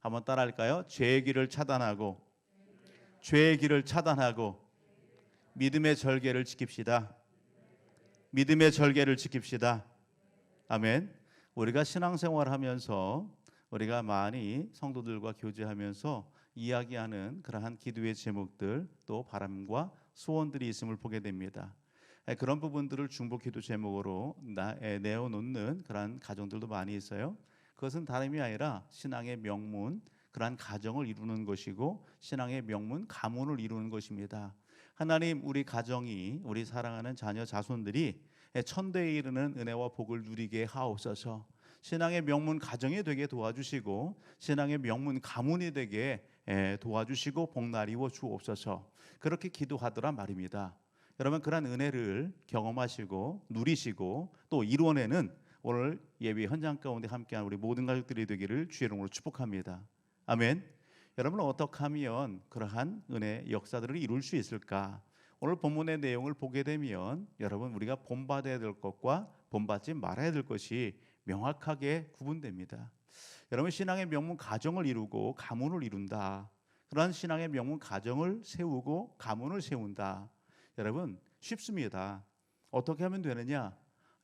한번 따라할까요? 죄의 길을 차단하고 죄의 길을 차단하고 믿음의 절개를 지킵시다. 믿음의 절개를 지킵시다. 아멘. 우리가 신앙생활하면서 우리가 많이 성도들과 교제하면서 이야기하는 그러한 기도의 제목들 또 바람과 소원들이 있음을 보게 됩니다. 그런 부분들을 중보 기도 제목으로 내어놓는 그러한 가정들도 많이 있어요. 그것은 다름이 아니라 신앙의 명문, 그러한 가정을 이루는 것이고 신앙의 명문, 가문을 이루는 것입니다. 하나님, 우리 가정이, 우리 사랑하는 자녀 자손들이 천대에 이르는 은혜와 복을 누리게 하옵소서. 신앙의 명문 가정이 되게 도와주시고 신앙의 명문 가문이 되게 도와주시고 복나리워 주옵소서. 그렇게 기도하더란 말입니다. 여러분, 그런 은혜를 경험하시고 누리시고 또 이루어내는 오늘 예배 현장 가운데 함께한 우리 모든 가족들이 되기를 주의 이름으로 축복합니다. 아멘. 여러분은 어떻게 하면 그러한 은혜 역사들을 이룰 수 있을까? 오늘 본문의 내용을 보게 되면 여러분, 우리가 본받아야 될 것과 본받지 말아야 될 것이 명확하게 구분됩니다. 여러분, 신앙의 명문 가정을 이루고 가문을 이룬다. 그러한 신앙의 명문 가정을 세우고 가문을 세운다. 여러분, 쉽습니다. 어떻게 하면 되느냐?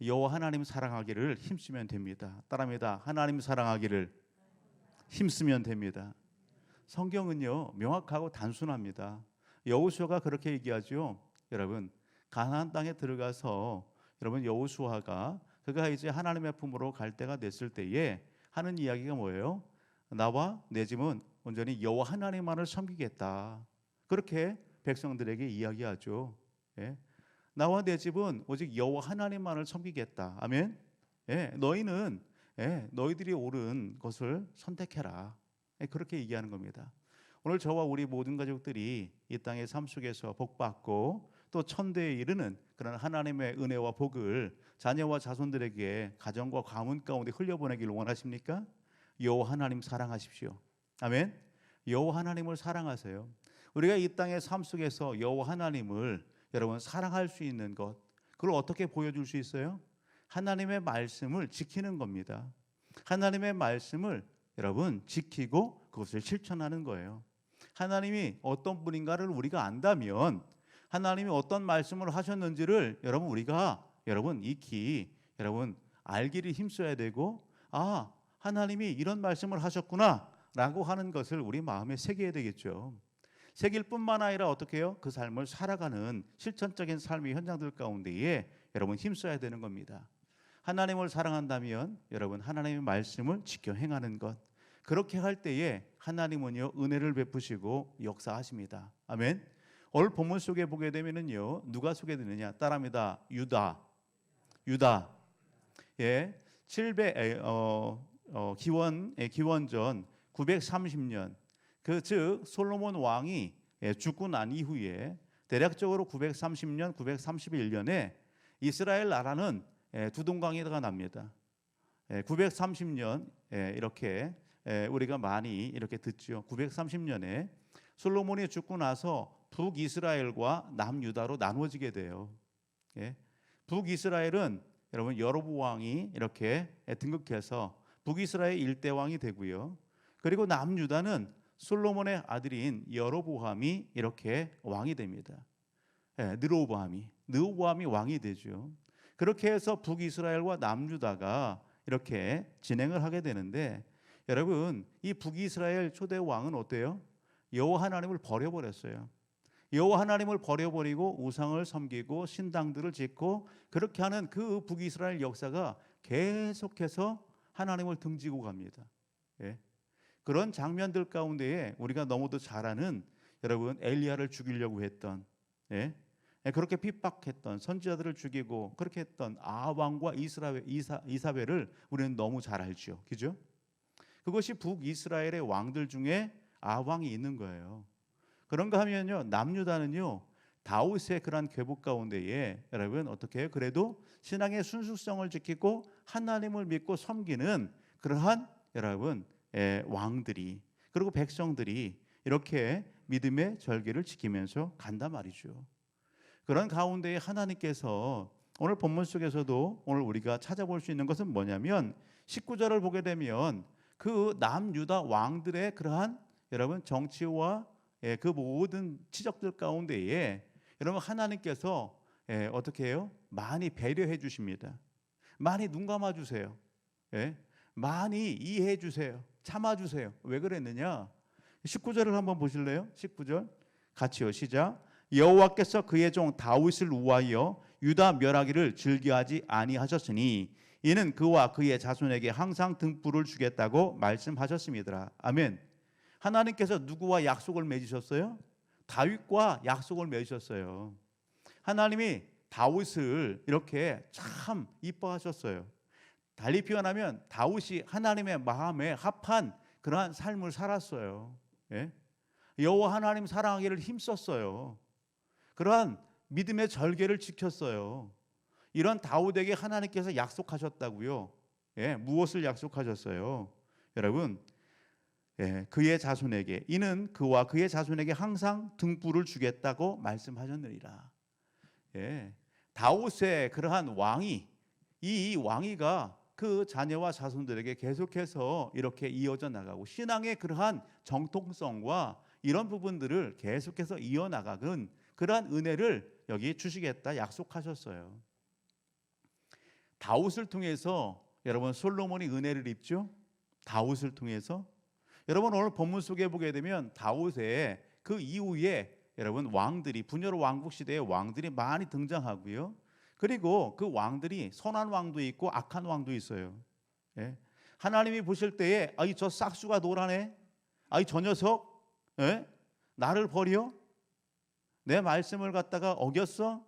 여호와 하나님 사랑하기를 힘쓰면 됩니다. 따라합니다. 하나님 사랑하기를 힘쓰면 됩니다. 성경은요, 명확하고 단순합니다. 여호수아가 그렇게 얘기하죠. 여러분, 가나안 땅에 들어가서 여러분, 여호수아가 그가 이제 하나님의 품으로 갈 때가 됐을 때에 하는 이야기가 뭐예요? 나와 내 집은 온전히 여호와 하나님만을 섬기겠다. 그렇게 백성들에게 이야기하죠. 예? 나와 내 집은 오직 여호와 하나님만을 섬기겠다. 아멘. 예, 너희는 너희들이 옳은 것을 선택해라. 그렇게 얘기하는 겁니다. 오늘 저와 우리 모든 가족들이 이 땅의 삶 속에서 복받고 또 천대에 이르는 그런 하나님의 은혜와 복을 자녀와 자손들에게 가정과 가문 가운데 흘려보내기를 원하십니까? 여호와 하나님 사랑하십시오. 아멘. 여호와 하나님을 사랑하세요. 우리가 이 땅의 삶 속에서 여호와 하나님을 여러분 사랑할 수 있는 것, 그걸 어떻게 보여줄 수 있어요? 하나님의 말씀을 지키는 겁니다. 하나님의 말씀을 여러분 지키고 그것을 실천하는 거예요. 하나님이 어떤 분인가를 우리가 안다면 하나님이 어떤 말씀을 하셨는지를 우리가 익히 알기를 힘써야 되고, 아, 하나님이 이런 말씀을 하셨구나 라고 하는 것을 우리 마음에 새겨야 되겠죠. 새길 뿐만 아니라 어떻게 해요? 그 삶을 살아가는 실천적인 삶의 현장들 가운데에 여러분 힘써야 되는 겁니다. 하나님을 사랑한다면 여러분 하나님의 말씀을 지켜 행하는 것, 그렇게 할 때에 하나님은요 은혜를 베푸시고 역사하십니다. 아멘. 오늘 본문 속에 보게 되면은요 누가 소개되느냐? 따라합니다. 유다. 예, 700 기원전 930년 즉 솔로몬 왕이 죽고 난 이후에 대략적으로 930년, 931년에 이스라엘 나라는 두 동강이가 납니다. 930년 이렇게 우리가 많이 이렇게 듣죠. 930년에 솔로몬이 죽고 나서 북이스라엘과 남유다로 나누어지게 돼요. 북이스라엘은 여러분 여로보암 왕이 이렇게 등극해서 북이스라엘 일대 왕이 되고요. 그리고 남유다는 솔로몬의 아들인 여로보암이 이렇게 왕이 됩니다. 느로보암이 왕이 되죠. 그렇게 해서 북이스라엘과 남유다가 이렇게 진행을 하게 되는데, 여러분 이 북이스라엘 초대 왕은 어때요? 여호와 하나님을 버려버렸어요. 여호와 하나님을 버려버리고 우상을 섬기고 신당들을 짓고 그렇게 하는 그 북이스라엘 역사가 계속해서 하나님을 등지고 갑니다. 그런 장면들 가운데에 우리가 너무도 잘 아는 여러분 엘리야를 죽이려고 했던, 그렇게 핍박했던 선지자들을 죽이고 그렇게 했던 아합왕과 이사벨을 우리는 너무 잘 알죠. 그죠? 그것이 북이스라엘의 왕들 중에 아합왕이 있는 거예요. 그런가 하면요 남유다는요 다윗의 그러한 괴복 가운데에 여러분 어떻게 해요? 그래도 신앙의 순수성을 지키고 하나님을 믿고 섬기는 그러한 여러분 왕들이, 그리고 백성들이 이렇게 믿음의 절개를 지키면서 간단 말이죠. 그런 가운데에 하나님께서 오늘 본문 속에서도 오늘 우리가 찾아볼 수 있는 것은 뭐냐면 19절을 보게 되면 그 남유다 왕들의 그러한 여러분 정치와 그 모든 치적들 가운데에 여러분 하나님께서 어떻게 해요? 많이 배려해 주십니다. 많이 눈 감아 주세요. 많이 이해해 주세요. 참아 주세요. 왜 그랬느냐? 19절을 한번 보실래요? 19절 같이요. 시작. 여호와께서 그의 종 다윗을 우하여 유다 멸하기를 즐겨하지 아니하셨으니 이는 그와 그의 자손에게 항상 등불을 주겠다고 말씀하셨습니다. 아멘. 하나님께서 누구와 약속을 맺으셨어요? 다윗과 약속을 맺으셨어요. 하나님이 다윗을 이렇게 참 이뻐하셨어요. 달리 표현하면 다윗이 하나님의 마음에 합한 그러한 삶을 살았어요. 여호와 하나님 사랑하기를 힘썼어요. 그러한 믿음의 절개를 지켰어요. 이런 다윗에게 하나님께서 약속하셨다고요. 무엇을 약속하셨어요? 여러분, 그의 자손에게 이는 그와 그의 자손에게 항상 등불을 주겠다고 말씀하셨느니라. 다윗의 그러한 왕위, 이 왕위가 그 자녀와 자손들에게 계속해서 이렇게 이어져 나가고 신앙의 그러한 정통성과 이런 부분들을 계속해서 이어나가는 그러한 은혜를 여기 주시겠다 약속하셨어요. 다윗을 통해서 여러분 솔로몬이 은혜를 입죠. 다윗을 통해서 여러분 오늘 본문 속에 보게 되면 다윗의 그 이후에 여러분 왕들이 분열 왕국 시대의 왕들이 많이 등장하고요. 그리고 그 왕들이 선한 왕도 있고 악한 왕도 있어요. 하나님이 보실 때에 아이 저 싹수가 노라네. 아이 저 녀석 나를 버려? 내 말씀을 갖다가 어겼어?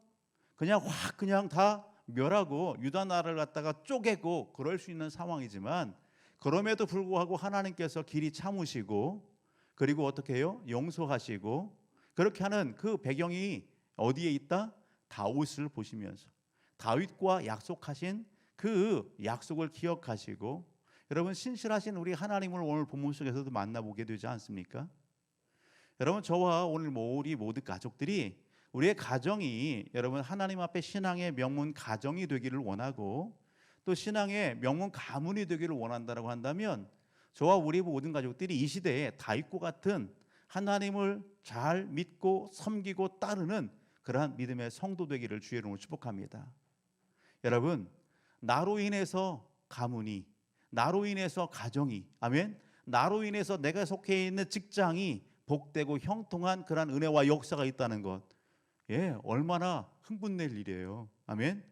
그냥 확 그냥 다 멸하고 유다 나라를 갖다가 쪼개고 그럴 수 있는 상황이지만 그럼에도 불구하고 하나님께서 길이 참으시고 그리고 어떻게 해요? 용서하시고 그렇게 하는 그 배경이 어디에 있다? 다윗을 보시면서 다윗과 약속하신 그 약속을 기억하시고 여러분 신실하신 우리 하나님을 오늘 본문 속에서도 만나보게 되지 않습니까? 여러분 저와 오늘 우리 모든 가족들이 우리의 가정이 여러분 하나님 앞에 신앙의 명문 가정이 되기를 원하고 또 신앙의 명문 가문이 되기를 원한다라고 한다면 저와 우리 모든 가족들이 이 시대에 다윗과 같은 하나님을 잘 믿고 섬기고 따르는 그러한 믿음의 성도 되기를 주의 이름으로 축복합니다. 여러분 나로 인해서 가문이 나로 인해서 가정이 아멘 나로 인해서 내가 속해 있는 직장이 복되고 형통한 그러한 은혜와 역사가 있다는 것 얼마나 흥분될 일이에요. 아멘.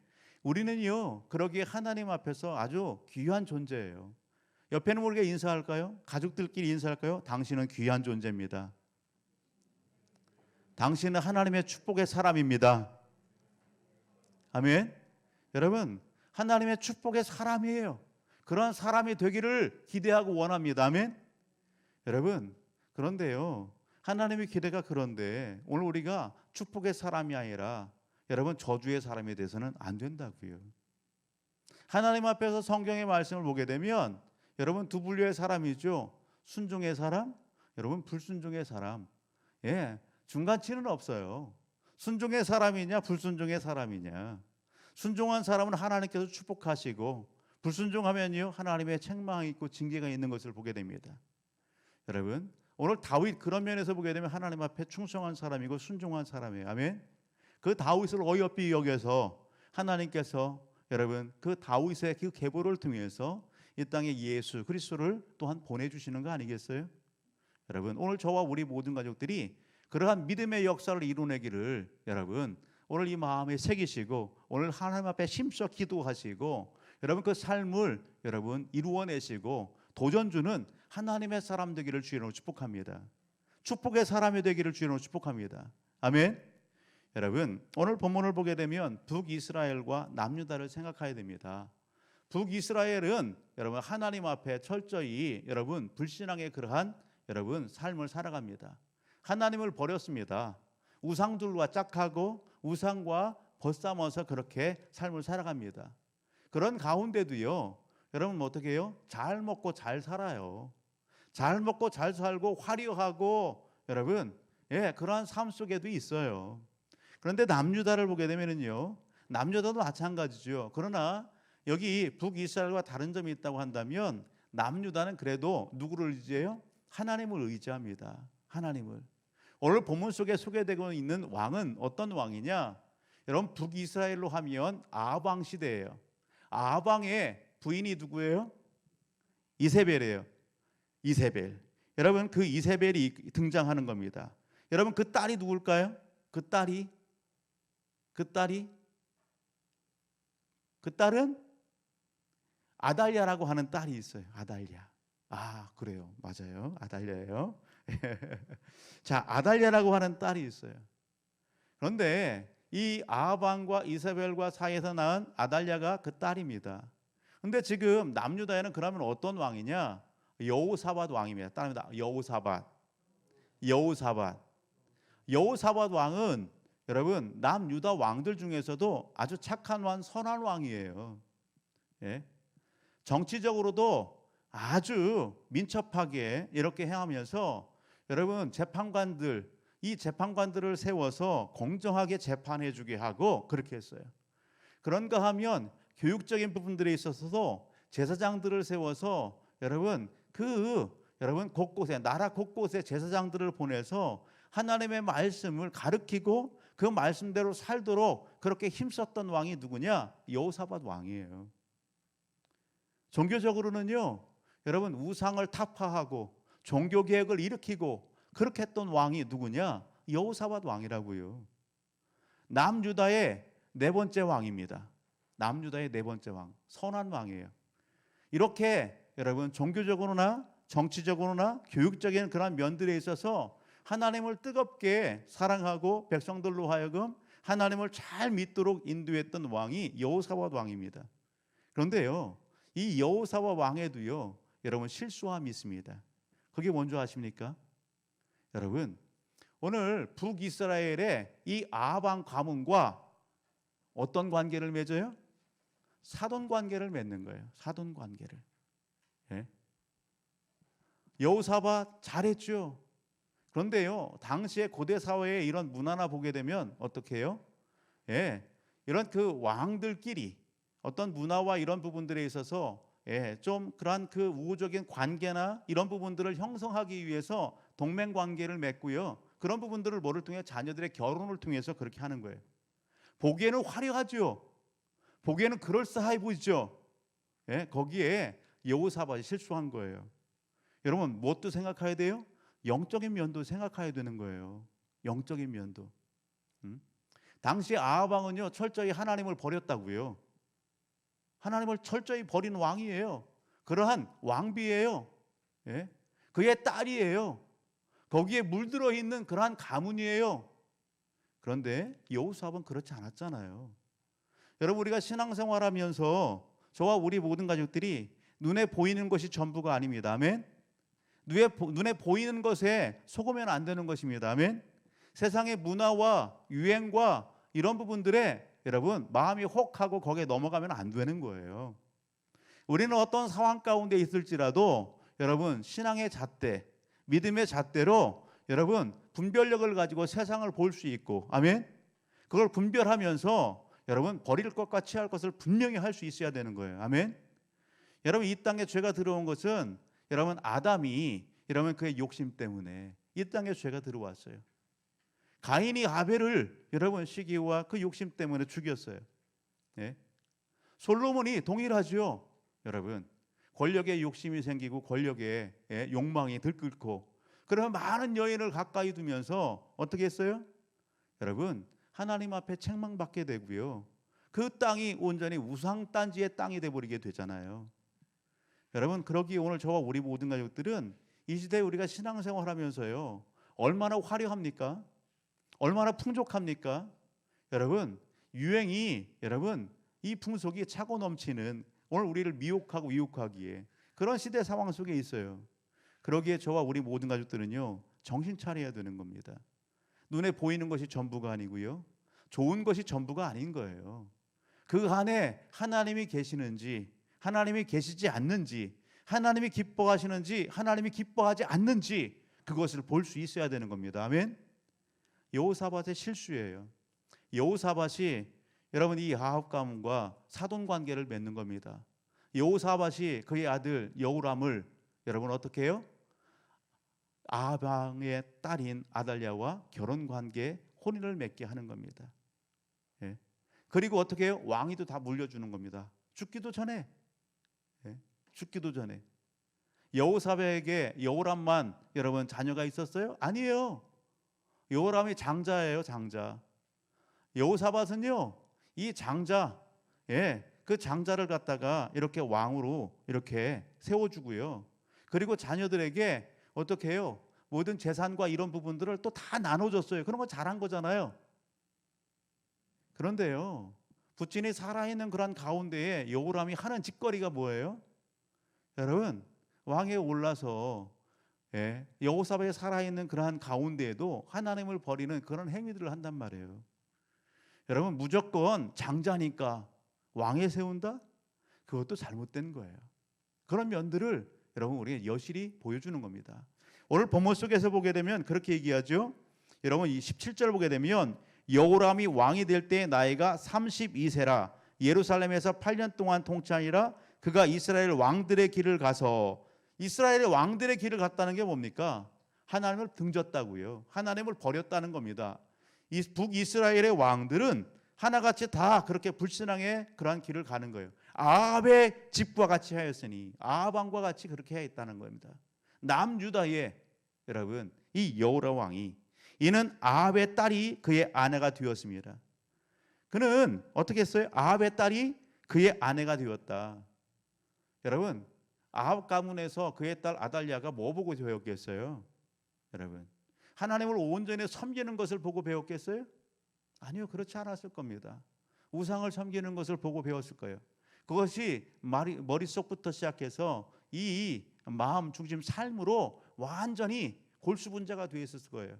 우리는요 그러기에 하나님 앞에서 아주 귀한 존재예요. 옆에는 우리가 인사할까요? 가족들끼리 인사할까요? 당신은 귀한 존재입니다. 당신은 하나님의 축복의 사람입니다. 아멘. 여러분 하나님의 축복의 사람이에요. 그런 사람이 되기를 기대하고 원합니다. 아멘. 여러분 그런데요 하나님의 기대가 그런데 오늘 우리가 축복의 사람이 아니라 여러분 저주의 사람이 돼서는 안 된다고요. 하나님 앞에서 성경의 말씀을 보게 되면 여러분 두 분류의 사람이죠. 순종의 사람, 여러분 불순종의 사람. 중간치는 없어요. 순종의 사람이냐 불순종의 사람이냐. 순종한 사람은 하나님께서 축복하시고 불순종하면요 하나님의 책망이 있고 징계가 있는 것을 보게 됩니다. 여러분 오늘 다윗 그런 면에서 보게 되면 하나님 앞에 충성한 사람이고 순종한 사람이에요. 아멘. 그 다윗을 어여삐 여겨서 하나님께서 여러분 그 다윗의 그 계보를 통해서 이 땅에 예수 그리스도를 또한 보내주시는 거 아니겠어요? 여러분 오늘 저와 우리 모든 가족들이 그러한 믿음의 역사를 이루내기를 여러분 오늘 이 마음에 새기시고 오늘 하나님 앞에 힘써 기도하시고 여러분 그 삶을 여러분 이루어내시고 도전주는 하나님의 사람 되기를 주님으로 축복합니다. 축복의 사람이 되기를 주님으로 축복합니다. 아멘. 여러분 오늘 본문을 보게 되면 북이스라엘과 남유다를 생각해야 됩니다. 북이스라엘은 여러분 하나님 앞에 철저히 여러분 불신앙의 그러한 여러분 삶을 살아갑니다. 하나님을 버렸습니다. 우상들과 짝하고 우상과 벗삼아서 그렇게 삶을 살아갑니다. 그런 가운데도요 여러분 어떻게 해요? 잘 먹고 잘 살아요. 잘 먹고 잘 살고 화려하고 여러분 그러한 삶 속에도 있어요. 그런데 남유다를 보게 되면은요 남유다도 마찬가지죠. 그러나 여기 북이스라엘과 다른 점이 있다고 한다면 남유다는 그래도 누구를 의지해요? 하나님을 의지합니다. 하나님을. 오늘 본문 속에 소개되고 있는 왕은 어떤 왕이냐? 여러분 북이스라엘로 하면 아합 왕 시대예요. 아합 왕의 부인이 누구예요? 이세벨이에요. 이세벨. 여러분 그 이세벨이 등장하는 겁니다. 여러분 그 딸이 누굴까요? 그 딸은 아달랴라고 하는 딸이 있어요. 아달랴. 아, 그래요. 맞아요. 아달랴예요. 자, 아달랴라고 하는 딸이 있어요. 그런데 이 아합 왕과 이세벨과 사이에서 낳은 아달랴가 그 딸입니다. 근데 지금 남유다에는 그러면 어떤 왕이냐? 여호사밧 왕입니다. 따릅니다. 여호사밧 왕은 여러분 남유다 왕들 중에서도 아주 착한 왕, 선한 왕이에요. 예? 정치적으로도 아주 민첩하게 이렇게 행하면서 여러분 이 재판관들을 세워서 공정하게 재판해 주게 하고 그렇게 했어요. 그런가 하면 교육적인 부분들에 있어서도 제사장들을 세워서 여러분 곳곳에 나라 곳곳에 제사장들을 보내서 하나님의 말씀을 가르치고 그 말씀대로 살도록 그렇게 힘썼던 왕이 누구냐? 여호사밧 왕이에요. 종교적으로는요, 여러분 우상을 타파하고 종교 개혁을 일으키고 그렇게 했던 왕이 누구냐? 여호사밧 왕이라고요. 남유다의 네 번째 왕입니다. 남유다의 네 번째 왕, 선한 왕이에요. 이렇게 여러분 종교적으로나 정치적으로나 교육적인 그런 면들에 있어서 하나님을 뜨겁게 사랑하고 백성들로 하여금 하나님을 잘 믿도록 인도했던 왕이 여호사밧 왕입니다. 그런데요, 이 여호사밧 왕에도요, 여러분 실수함이 있습니다. 그게 뭔지 아십니까? 여러분, 오늘 북이스라엘의 이 아합 왕 가문과 어떤 관계를 맺어요? 사돈 관계를 맺는 거예요. 사돈 관계를. 예? 여호사밧 잘했죠. 그런데요, 당시의 고대 사회의 이런 문화나 보게 되면 어떻게 해요? 예, 이런 그 왕들끼리 어떤 문화와 이런 부분들에 있어서 좀 그러한 그 우호적인 관계나 이런 부분들을 형성하기 위해서 동맹 관계를 맺고요. 그런 부분들을 뭐를 통해 자녀들의 결혼을 통해서 그렇게 하는 거예요. 보기에는 화려하죠. 보기에는 그럴싸해 보이죠. 거기에 여호사밧이 실수한 거예요. 여러분 무엇도 생각해야 돼요? 영적인 면도 생각해야 되는 거예요. 영적인 면도. 당시 아합 왕은요 철저히 하나님을 버렸다고요. 하나님을 철저히 버린 왕이에요. 그러한 왕비예요. 그의 딸이에요. 거기에 물들어 있는 그러한 가문이에요. 그런데 여호사밧은 그렇지 않았잖아요. 여러분 우리가 신앙생활하면서 저와 우리 모든 가족들이 눈에 보이는 것이 전부가 아닙니다. 아멘. 눈에 보이는 것에 속으면 안 되는 것입니다. 아멘. 세상의 문화와 유행과 이런 부분들에 여러분 마음이 혹하고 거기에 넘어가면 안 되는 거예요. 우리는 어떤 상황 가운데 있을지라도 여러분 신앙의 잣대, 믿음의 잣대로 여러분 분별력을 가지고 세상을 볼 수 있고, 아멘. 그걸 분별하면서 여러분 버릴 것과 취할 것을 분명히 할 수 있어야 되는 거예요. 아멘. 여러분 이 땅에 죄가 들어온 것은 여러분 아담이 여러분 그의 욕심 때문에 이 땅에 죄가 들어왔어요. 가인이 아벨을 여러분 시기와 그 욕심 때문에 죽였어요. 솔로몬이 동일하죠. 여러분 권력에 욕심이 생기고 권력에 욕망이 들끓고 그러면 많은 여인을 가까이 두면서 어떻게 했어요? 여러분 하나님 앞에 책망받게 되고요. 그 땅이 온전히 우상단지의 땅이 되어버리게 되잖아요. 여러분 그러기에 오늘 저와 우리 모든 가족들은 이 시대에 우리가 신앙생활하면서요 얼마나 화려합니까? 얼마나 풍족합니까? 여러분 유행이 여러분 이 풍속이 차고 넘치는 오늘 우리를 미혹하고 유혹하기에 그런 시대 상황 속에 있어요. 그러기에 저와 우리 모든 가족들은요 정신 차려야 되는 겁니다. 눈에 보이는 것이 전부가 아니고요 좋은 것이 전부가 아닌 거예요. 그 안에 하나님이 계시는지 하나님이 계시지 않는지 하나님이 기뻐하시는지 하나님이 기뻐하지 않는지 그것을 볼 수 있어야 되는 겁니다. 아멘. 여호사밧의 실수예요. 여호사밧이 여러분 이 아합 가문과 사돈 관계를 맺는 겁니다. 여호사밧이 그의 아들 여호람을 여러분 어떻게 해요? 아방의 딸인 아달랴와 결혼 관계에 혼인을 맺게 하는 겁니다. 예. 그리고 어떻게 해요? 왕위도 다 물려주는 겁니다. 죽기도 전에. 예. 죽기도 전에. 여호사밧에게 여호람만 여러분 자녀가 있었어요? 아니에요. 여호람이 장자예요, 장자. 여호사밧은요, 이 장자, 그 장자를 갖다가 이렇게 왕으로 이렇게 세워주고요. 그리고 자녀들에게 어떻게 해요? 모든 재산과 이런 부분들을 또 다 나눠줬어요. 그런 거 잘한 거잖아요. 그런데요, 부친이 살아있는 그런 가운데에 여호람이 하는 짓거리가 뭐예요? 여러분, 왕에 올라서 여호사밧이 살아있는 그러한 가운데에도 하나님을 버리는 그런 행위들을 한단 말이에요. 여러분, 무조건 장자니까 왕에 세운다? 그것도 잘못된 거예요. 그런 면들을 여러분 우리가 여실히 보여주는 겁니다. 오늘 본문 속에서 보게 되면 그렇게 얘기하죠. 여러분 이 17절 보게 되면 여호람이 왕이 될 때 나이가 32세라 예루살렘에서 8년 동안 통치하니라. 그가 이스라엘 왕들의 길을 가서, 이스라엘의 왕들의 길을 갔다는 게 뭡니까? 하나님을 등졌다고요. 하나님을 버렸다는 겁니다. 이 북이스라엘의 왕들은 하나같이 다 그렇게 불신앙의 그러한 길을 가는 거예요. 아합의 집과 같이 하였으니, 아합 왕과 같이 그렇게 하였다는 겁니다. 남유다의 여러분 이 여호람 왕이, 이는 아합의 딸이 그의 아내가 되었습니다. 그는 어떻게 했어요? 아합의 딸이 그의 아내가 되었다. 여러분, 아합 가문에서 그의 딸 아달랴가 뭐 보고 배웠겠어요? 여러분, 하나님을 온전히 섬기는 것을 보고 배웠겠어요? 아니요, 그렇지 않았을 겁니다. 우상을 섬기는 것을 보고 배웠을 거예요. 그것이 머릿속부터 시작해서 이 마음 중심 삶으로 완전히 골수분자가 되어 있었을 거예요.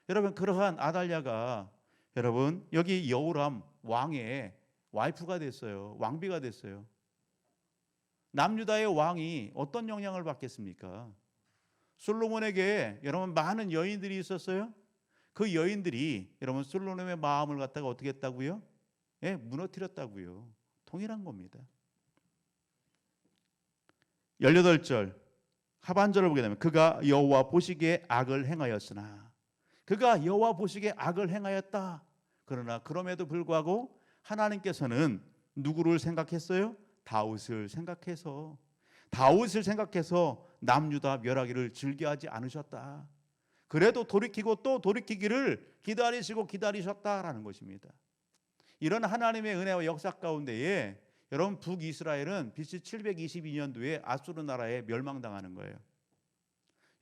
여러분, 그러한 아달랴가 여러분 여기 여호람 왕의 와이프가 됐어요. 왕비가 됐어요. 남유다의 왕이 어떤 영향을 받겠습니까? 솔로몬에게 여러분 많은 여인들이 있었어요. 그 여인들이 여러분 솔로몬의 마음을 갖다가 어떻게 했다고요? 무너뜨렸다고요. 동일한 겁니다. 18절 하반절을 보게 되면 그가 여호와 보시기에 악을 행하였으나, 그가 여호와 보시기에 악을 행하였다. 그러나 그럼에도 불구하고 하나님께서는 누구를 생각했어요? 다윗을 생각해서 남유다 멸하기를 즐겨하지 않으셨다. 그래도 돌이키고 또 돌이키기를 기다리셨다라는 것입니다. 이런 하나님의 은혜와 역사 가운데에 여러분 북이스라엘은 BC 722년도에 아수르 나라에 멸망당하는 거예요.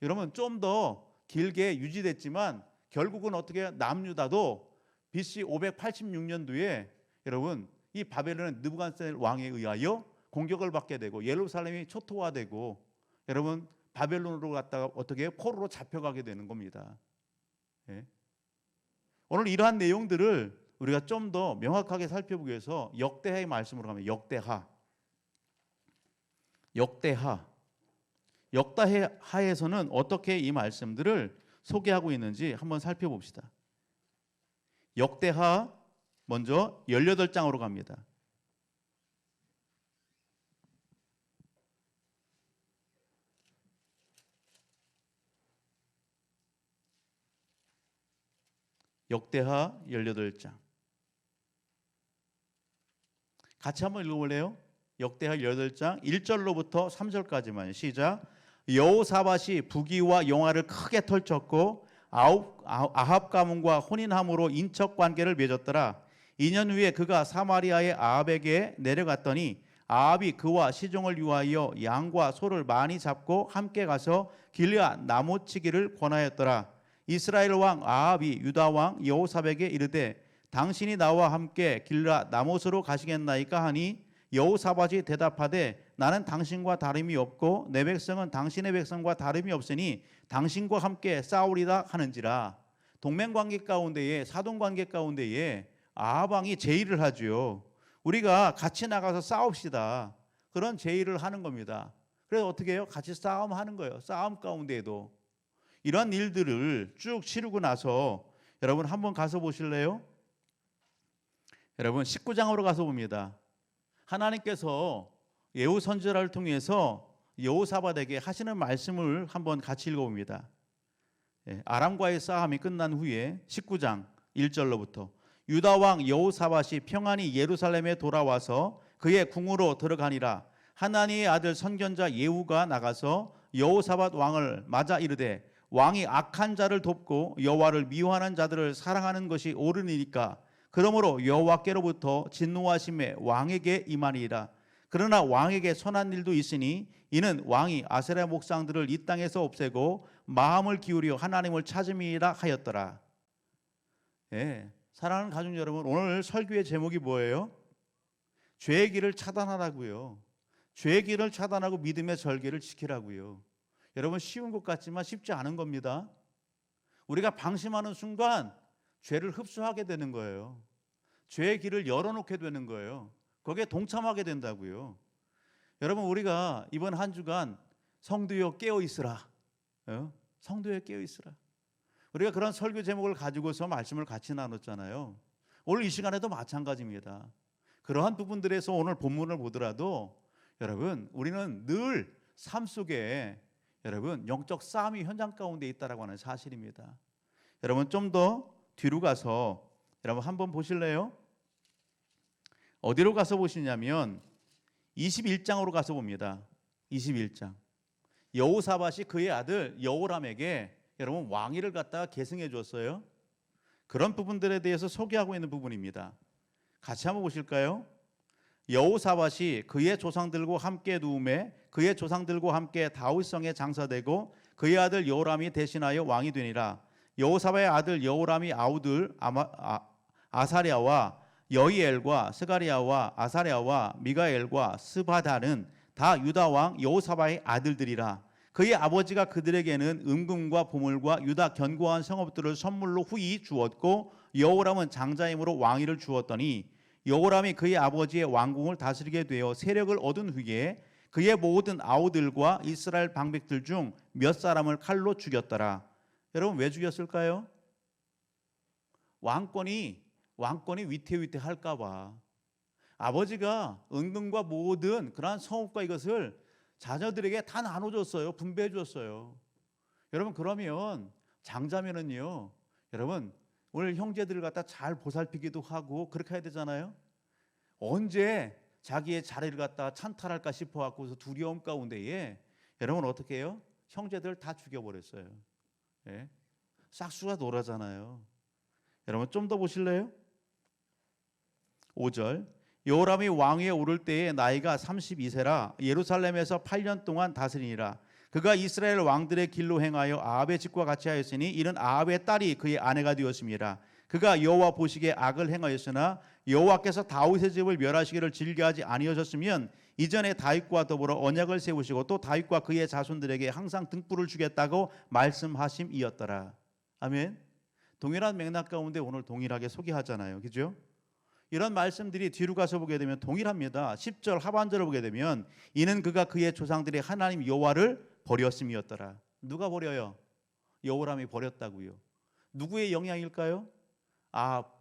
여러분 좀 더 길게 유지됐지만 결국은 어떻게 남유다도 BC 586년도에 여러분 이 바벨론 느부갓네살 왕에 의하여 공격을 받게 되고 예루살렘이 초토화되고 여러분 바벨론으로 갔다가 어떻게 포로로 잡혀가게 되는 겁니다. 오늘 이러한 내용들을 우리가 좀 더 명확하게 살펴보기 위해서 역대하의 말씀으로 가면 역대하에서는 어떻게 이 말씀들을 소개하고 있는지 한번 살펴봅시다. 역대하 먼저 18장으로 갑니다. 역대하 18장 같이 한번 읽어볼래요? 역대하 18장 1절로부터 3절까지만 시작. 여호사밧이 부귀와 영화를 크게 펼쳤고 아합 가문과 혼인함으로 인척 관계를 맺었더라. 2년 후에 그가 사마리아의 아합에게 내려갔더니 아합이 그와 시종을 위하여 양과 소를 많이 잡고 함께 가서 길앗 나무치기를 권하였더라. 이스라엘 왕 아합이 유다 왕 여호사밧에게 이르되 당신이 나와 함께 길앗 나못으로 가시겠나이까 하니 여호사밧이 대답하되 나는 당신과 다름이 없고 내 백성은 당신의 백성과 다름이 없으니 당신과 함께 싸우리다 하는지라. 동맹관계 가운데에 사돈관계 가운데에 아합 왕이 제의를 하죠. 우리가 같이 나가서 싸웁시다. 그런 제의를 하는 겁니다. 그래서 어떻게 해요? 같이 싸움하는 거예요. 싸움 가운데에도 이런 일들을 쭉 치르고 나서 여러분 한번 가서 보실래요? 여러분 19장으로 가서 봅니다. 하나님께서 예후 선지자를 통해서 여호사밧에게 하시는 말씀을 한번 같이 읽어봅니다. 아람과의 싸움이 끝난 후에 19장 1절로부터 유다 왕 여호사밧이 평안히 예루살렘에 돌아와서 그의 궁으로 들어가니라. 하나니의 아들 선견자 예후가 나가서 여호사밧 왕을 맞아 이르되 왕이 악한 자를 돕고 여호와를 미워하는 자들을 사랑하는 것이 옳으니까 그러므로 여호와께로부터 진노하심에 왕에게 임하니라. 그러나 왕에게 선한 일도 있으니 이는 왕이 아세라 목상들을 이 땅에서 없애고 마음을 기울여 하나님을 찾음이라 하였더라. 사랑하는 가족 여러분, 오늘 설교의 제목이 뭐예요? 죄의 길을 차단하라고요. 죄의 길을 차단하고 믿음의 절개를 지키라고요. 여러분, 쉬운 것 같지만 쉽지 않은 겁니다. 우리가 방심하는 순간 죄를 흡수하게 되는 거예요. 죄의 길을 열어놓게 되는 거예요. 거기에 동참하게 된다고요. 여러분, 우리가 이번 한 주간 성도여 깨어 있으라. 성도여 깨어 있으라. 우리가 그런 설교 제목을 가지고서 말씀을 같이 나눴잖아요. 오늘 이 시간에도 마찬가지입니다. 그러한 부분들에서 오늘 본문을 보더라도 여러분, 우리는 늘 삶 속에 여러분 영적 싸움이 현장 가운데 있다라고 하는 사실입니다. 여러분, 좀 더 뒤로 가서 여러분 한번 보실래요? 어디로 가서 보시냐면 21장으로 가서 봅니다. 21장. 여호사밧이 그의 아들 여호람에게 여러분 왕위를 갖다가 계승해 줬어요. 그런 부분들에 대해서 소개하고 있는 부분입니다. 같이 한번 보실까요? 여호사밧이 그의 조상들과 함께 누움에 그의 조상들과 함께 다윗성에 장사되고 그의 아들 여호람이 대신하여 왕이 되니라. 여호사밧의 아들 여호람이 아우들 아사랴와 여이엘과 스가리야와 아사랴와 미가엘과 스바다는 다 유다 왕 여호사밧의 아들들이라. 그의 아버지가 그들에게는 은금과 보물과 유다 견고한 성읍들을 선물로 후히 주었고 여호람은 장자임으로 왕위를 주었더니 여호람이 그의 아버지의 왕궁을 다스리게 되어 세력을 얻은 후에 그의 모든 아우들과 이스라엘 방백들 중 몇 사람을 칼로 죽였더라. 여러분, 왜 죽였을까요? 왕권이 위태위태할까 봐. 아버지가 은금과 모든 그러한 성읍과 이것을 자녀들에게 다 나눠줬어요. 분배해 줬어요. 여러분, 그러면 장자면은요, 여러분 오늘 형제들을 갖다 잘 보살피기도 하고 그렇게 해야 되잖아요. 언제 자기의 자리를 갖다 찬탈할까 싶어 갖고서 두려움 가운데에 여러분 어떻게 해요? 형제들 다 죽여버렸어요. 싹수가 놀아잖아요. 여러분 좀 더 보실래요? 5절. 여호람이 왕위에 오를 때에 나이가 32세라 예루살렘에서 8년 동안 다스리니라. 그가 이스라엘 왕들의 길로 행하여 아합의 집과 같이 하였으니 이는 아합의 딸이 그의 아내가 되었습니다. 그가 여호와 보시기에 악을 행하였으나 여호와께서 다윗의 집을 멸하시기를 즐겨하지 아니하셨으면 이전에 다윗과 더불어 언약을 세우시고 또 다윗과 그의 자손들에게 항상 등불을 주겠다고 말씀하심이었더라. 아멘. 동일한 맥락 가운데 오늘 동일하게 소개하잖아요. 그죠? 이런 말씀들이 뒤로 가서 보게 되면 동일합니다. 10절 하반절을 보게 되면 이는 그가 그의 조상들이 하나님 여호와를 버렸음이었더라. 누가 버려요? 여호람이 버렸다고요. 누구의 영향일까요?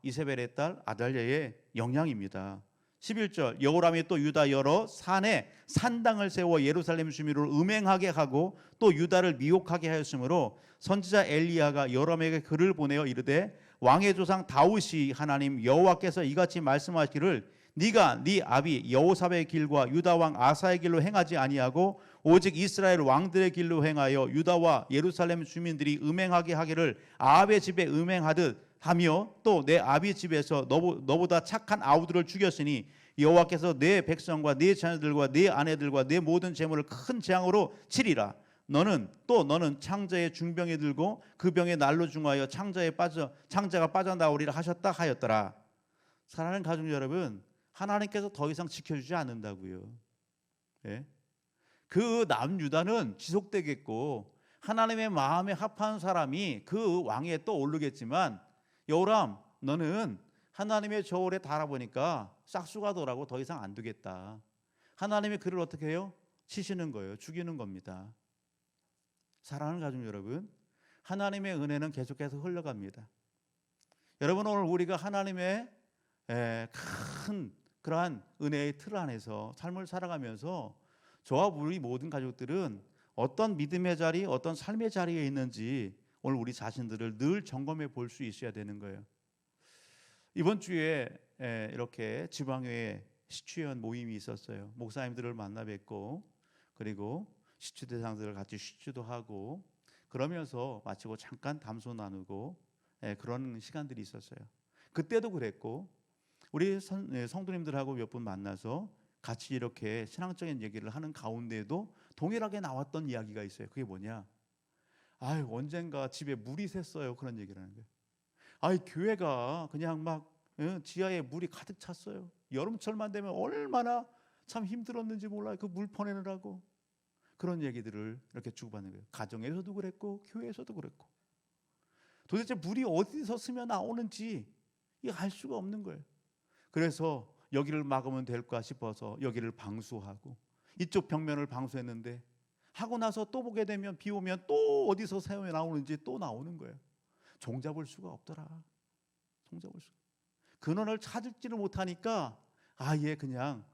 이세벨의 딸 아달랴의 영향입니다. 11절. 여호람이 또 유다 여러 산에 산당을 세워 예루살렘 주민을 음행하게 하고 또 유다를 미혹하게 하였으므로 선지자 엘리야가 여호람에게 글을 보내어 이르되 왕의 조상 다윗이 하나님 여호와께서 이같이 말씀하시기를 네가 네 아비 여호사밧의 길과 유다 왕 아사의 길로 행하지 아니하고 오직 이스라엘 왕들의 길로 행하여 유다와 예루살렘 주민들이 음행하게 하기를 아합의 집에 음행하듯 하며 또 내 아비 집에서 너보다 착한 아우들을 죽였으니 여호와께서 내 백성과 내 자녀들과 내 아내들과 내 모든 재물을 큰 재앙으로 치리라. 너는 창자의 중병에 들고 그 병에 날로 중하여 창자가 빠져나오리라 하셨다 하였더라. 사랑하는 가족 여러분, 하나님께서 더 이상 지켜주지 않는다고요. 그 남유다는 지속되겠고 하나님의 마음에 합한 사람이 그 왕위에 또 오르겠지만 여호람, 너는 하나님의 저울에 달아보니까 싹수가 돌아고 더 이상 안 되겠다. 하나님이 그를 어떻게 해요? 치시는 거예요. 죽이는 겁니다. 사랑하는 가족 여러분, 하나님의 은혜는 계속해서 흘러갑니다. 여러분, 오늘 우리가 하나님의 큰 그러한 은혜의 틀 안에서 삶을 살아가면서 저와 우리 모든 가족들은 어떤 믿음의 자리, 어떤 삶의 자리에 있는지 오늘 우리 자신들을 늘 점검해 볼 수 있어야 되는 거예요. 이번 주에 이렇게 지방회에 시추연 모임이 있었어요. 목사님들을 만나 뵙고 그리고 시추 대상들을 같이 시추도 하고 그러면서 마치고 잠깐 담소 나누고 그런 시간들이 있었어요. 그때도 그랬고 우리 성도님들하고 몇 분 만나서 같이 이렇게 신앙적인 얘기를 하는 가운데에도 동일하게 나왔던 이야기가 있어요. 그게 뭐냐? 언젠가 집에 물이 샜어요. 그런 얘기를 하는 거예요. 교회가 그냥 막 지하에 물이 가득 찼어요. 여름철만 되면 얼마나 참 힘들었는지 몰라요. 그 물 퍼내느라고. 그런 얘기들을 이렇게 주고받는 거예요. 가정에서도 그랬고 교회에서도 그랬고. 도대체 물이 어디서 스며 나오는지 이거 알 수가 없는 거예요. 그래서 여기를 막으면 될까 싶어서 여기를 방수하고 이쪽 벽면을 방수했는데 하고 나서 또 보게 되면 비 오면 또 어디서 새어 나오는지 또 나오는 거예요. 종잡을 수가 없더라. 종잡을 수가. 근원을 찾지를 못하니까 그냥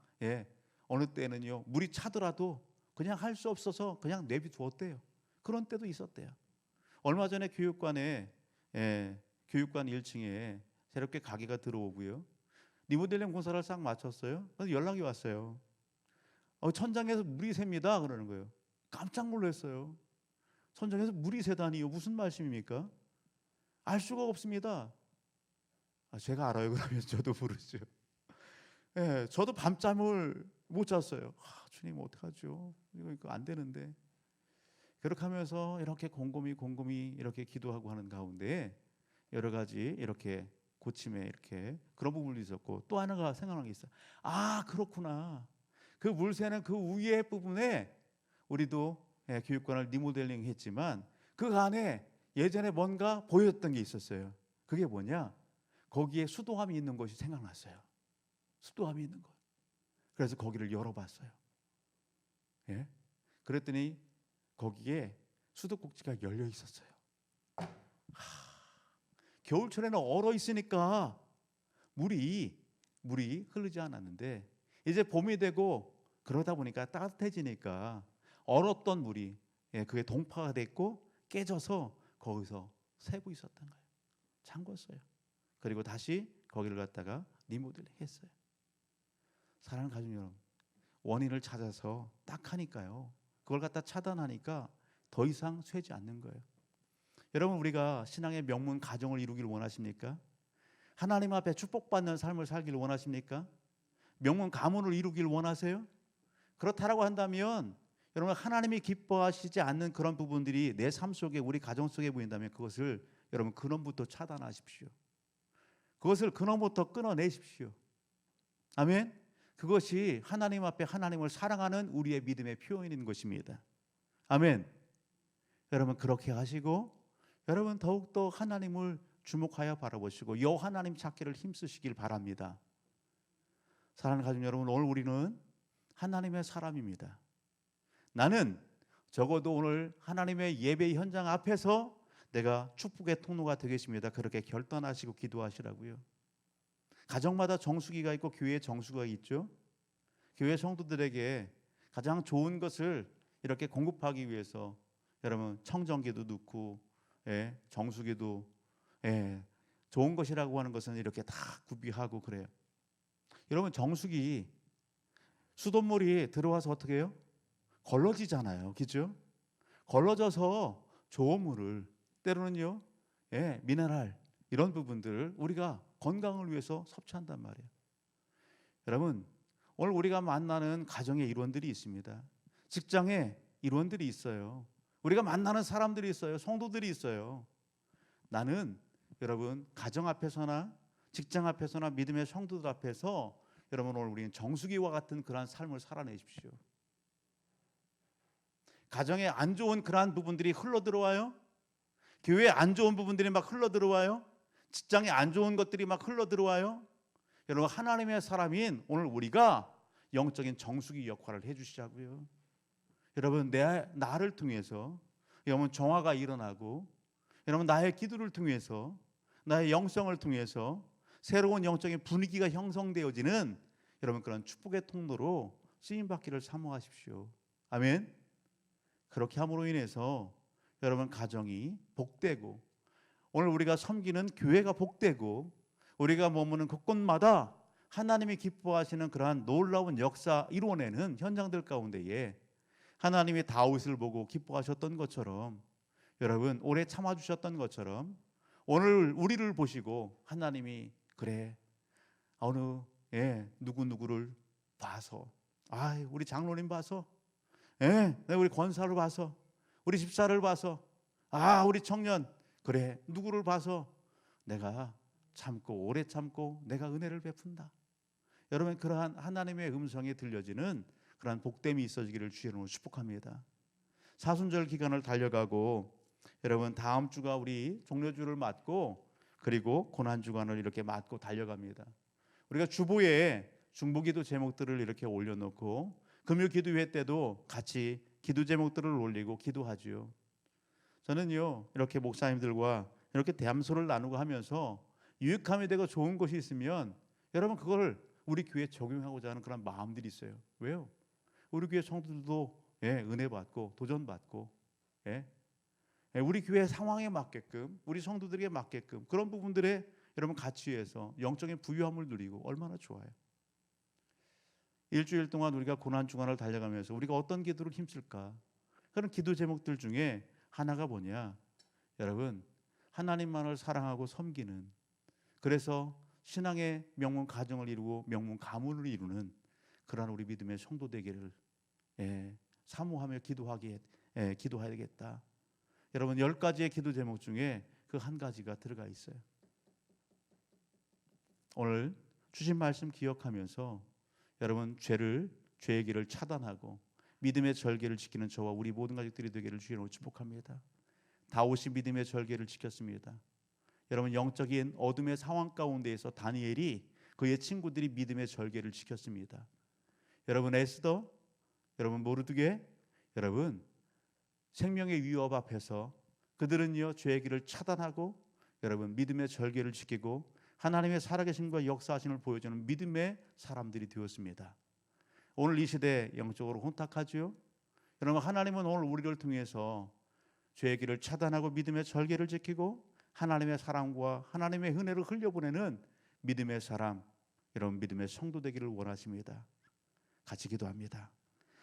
어느 때는요 물이 차더라도 그냥 할 수 없어서 그냥 내비두었대요. 그런 때도 있었대요. 얼마 전에 교육관 1층에 새롭게 가게가 들어오고요. 리모델링 공사를 싹 마쳤어요. 그래서 연락이 왔어요. 천장에서 물이 셉니다. 그러는 거예요. 깜짝 놀랐어요. 천장에서 물이 새다니요. 무슨 말씀입니까? 알 수가 없습니다. 제가 알아요. 그러면 저도 모르죠. 저도 밤잠을 못 잤어요. 주님 어떡하죠? 이거 안 되는데. 그렇게 하면서 이렇게 곰곰이 이렇게 기도하고 하는 가운데 여러 가지 이렇게 고침에 이렇게 그런 부분도 있었고 또 하나가 생각난 게 있어요. 그렇구나. 그 물새는 그 위에 부분에 우리도 교육관을 리모델링 했지만 그 안에 예전에 뭔가 보였던 게 있었어요. 그게 뭐냐? 거기에 수도함이 있는 것이 생각났어요. 수도함이 있는 것. 그래서 거기를 열어봤어요. 그랬더니 거기에 수도꼭지가 열려 있었어요. 겨울철에는 얼어 있으니까 물이 흐르지 않았는데 이제 봄이 되고 그러다 보니까 따뜻해지니까 얼었던 물이 그게 동파가 됐고 깨져서 거기서 새고 있었던 거예요. 잠궜어요. 그리고 다시 거기를 갖다가 리모델링 했어요. 사랑하는 가족 여러분, 원인을 찾아서 딱 하니까요. 그걸 갖다 차단하니까 더 이상 쇠지 않는 거예요. 여러분, 우리가 신앙의 명문 가정을 이루기를 원하십니까? 하나님 앞에 축복받는 삶을 살기를 원하십니까? 명문 가문을 이루기를 원하세요? 그렇다라고 한다면 여러분, 하나님이 기뻐하시지 않는 그런 부분들이 내 삶 속에, 우리 가정 속에 보인다면 그것을 여러분 근원부터 차단하십시오. 그것을 근원부터 끊어내십시오. 아멘. 그것이 하나님 앞에 하나님을 사랑하는 우리의 믿음의 표현인 것입니다. 아멘. 여러분 그렇게 하시고 여러분 더욱더 하나님을 주목하여 바라보시고 여 하나님 찾기를 힘쓰시길 바랍니다. 사랑하는 가족 여러분, 오늘 우리는 하나님의 사람입니다. 나는 적어도 오늘 하나님의 예배 현장 앞에서 내가 축복의 통로가 되겠습니다. 그렇게 결단하시고 기도하시라고요. 가정마다 정수기가 있고 교회에 정수기가 있죠. 교회 성도들에게 가장 좋은 것을 이렇게 공급하기 위해서 여러분 청정기도 넣고 정수기도 좋은 것이라고 하는 것은 이렇게 다 구비하고 그래요. 여러분 정수기 수돗물이 들어와서 어떻게 해요? 걸러지잖아요. 그렇죠? 걸러져서 좋은 물을 때로는요 미네랄 이런 부분들을 우리가 건강을 위해서 섭취한단 말이에요. 여러분 오늘 우리가 만나는 가정의 일원들이 있습니다. 직장에 일원들이 있어요. 우리가 만나는 사람들이 있어요. 성도들이 있어요. 나는 여러분 가정 앞에서나 직장 앞에서나 믿음의 성도들 앞에서 여러분 오늘 우리는 정수기와 같은 그러한 삶을 살아내십시오. 가정에 안 좋은 그러한 부분들이 흘러들어와요. 교회에 안 좋은 부분들이 막 흘러들어와요. 직장에 안 좋은 것들이 막 흘러들어와요. 여러분 하나님의 사람인 오늘 우리가 영적인 정수기 역할을 해주시자고요. 여러분 나를 통해서 여러분 정화가 일어나고 여러분 나의 기도를 통해서 나의 영성을 통해서 새로운 영적인 분위기가 형성되어지는 여러분 그런 축복의 통로로 쓰임 받기를 사모하십시오. 아멘. 그렇게 함으로 인해서 여러분 가정이 복되고 오늘 우리가 섬기는 교회가 복되고 우리가 머무는 곳곳마다 하나님이 기뻐하시는 그러한 놀라운 역사 이루어내는 현장들 가운데에 하나님이 다윗을 보고 기뻐하셨던 것처럼 여러분 오래 참아주셨던 것처럼 오늘 우리를 보시고 하나님이 그래 어느 누구누구를 봐서 우리 장로님 봐서 우리 권사를 봐서 우리 집사를 봐서 우리 청년 그래 누구를 봐서 내가 참고 오래 참고 내가 은혜를 베푼다. 여러분 그러한 하나님의 음성이 들려지는 그러한 복됨이 있어지기를 주의 이름으로 축복합니다. 사순절 기간을 달려가고 여러분 다음 주가 우리 종려주를 맞고 그리고 고난주간을 이렇게 맞고 달려갑니다. 우리가 주보에 중보기도 제목들을 이렇게 올려놓고 금요 기도회 때도 같이 기도 제목들을 올리고 기도하지요. 저는요 이렇게 목사님들과 이렇게 대담소를 나누고 하면서 유익함이 되고 좋은 것이 있으면 여러분 그걸 우리 교회에 적용하고자 하는 그런 마음들이 있어요. 왜요? 우리 교회 성도들도 은혜 받고 도전 받고 우리 교회 상황에 맞게끔 우리 성도들에게 맞게끔 그런 부분들에 여러분 같이 해서 영적인 부유함을 누리고 얼마나 좋아요. 일주일 동안 우리가 고난주간을 달려가면서 우리가 어떤 기도를 힘쓸까? 그런 기도 제목들 중에 하나가 뭐냐? 여러분 하나님만을 사랑하고 섬기는 그래서 신앙의 명문 가정을 이루고 명문 가문을 이루는 그러한 우리 믿음의 성도 되기를 사모하며 기도해야겠다. 여러분 10가지의 기도 제목 중에 그 한 가지가 들어가 있어요. 오늘 주신 말씀 기억하면서 여러분 죄의 길을 차단하고 믿음의 절개를 지키는 저와 우리 모든 가족들이 되기를 주님으로 축복합니다. 다윗이 믿음의 절개를 지켰습니다. 여러분 영적인 어둠의 상황 가운데에서 다니엘이 그의 친구들이 믿음의 절개를 지켰습니다. 여러분 에스더, 여러분 모르드게, 여러분 생명의 위협 앞에서 그들은요 죄의 길을 차단하고 여러분 믿음의 절개를 지키고 하나님의 살아계심과 역사하심을 보여주는 믿음의 사람들이 되었습니다. 오늘 이 시대 영적으로 혼탁하지요. 여러분 하나님은 오늘 우리를 통해서 죄의 길을 차단하고 믿음의 절개를 지키고 하나님의 사랑과 하나님의 은혜를 흘려보내는 믿음의 사람, 여러분 믿음의 성도 되기를 원하십니다. 같이 기도합니다.